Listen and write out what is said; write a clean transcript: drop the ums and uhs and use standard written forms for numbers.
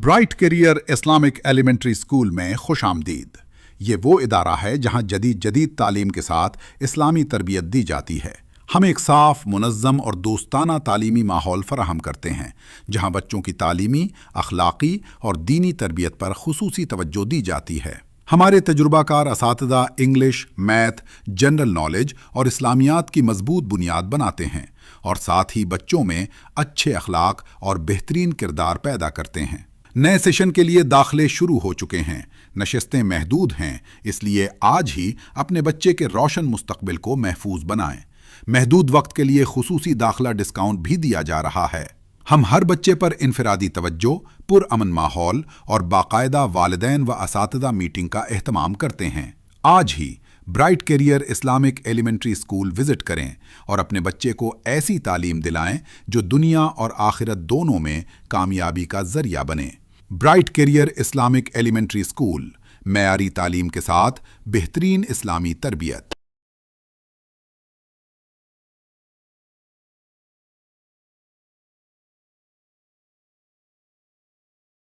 Bright career Islamic elementary school میں خوش آمدید۔ یہ وہ ادارہ ہے جہاں جدید تعلیم کے ساتھ اسلامی تربیت دی جاتی ہے۔ ہم ایک صاف، منظم اور دوستانہ تعلیمی ماحول فراہم کرتے ہیں جہاں بچوں کی تعلیمی، اخلاقی اور دینی تربیت پر خصوصی توجہ دی جاتی ہے۔ ہمارے تجربہ کار اساتذہ انگلش، میتھ، جنرل نالج اور اسلامیات کی مضبوط بنیاد بناتے ہیں اور ساتھ ہی بچوں میں اچھے اخلاق اور بہترین کردار پیدا کرتے ہیں۔ نئے سیشن کے لیے داخلے شروع ہو چکے ہیں۔ نشستیں محدود ہیں، اس لیے آج ہی اپنے بچے کے روشن مستقبل کو محفوظ بنائیں۔ محدود وقت کے لیے خصوصی داخلہ ڈسکاؤنٹ بھی دیا جا رہا ہے۔ ہم ہر بچے پر انفرادی توجہ، پرامن ماحول اور باقاعدہ والدین و اساتذہ میٹنگ کا اہتمام کرتے ہیں۔ آج ہی bright career Islamic elementary school visit کریں اور اپنے بچے کو ایسی تعلیم دلائیں جو دنیا اور آخرت دونوں میں کامیابی کا ذریعہ بنے۔ Bright career Islamic elementary school, معیاری تعلیم کے ساتھ بہترین اسلامی تربیت۔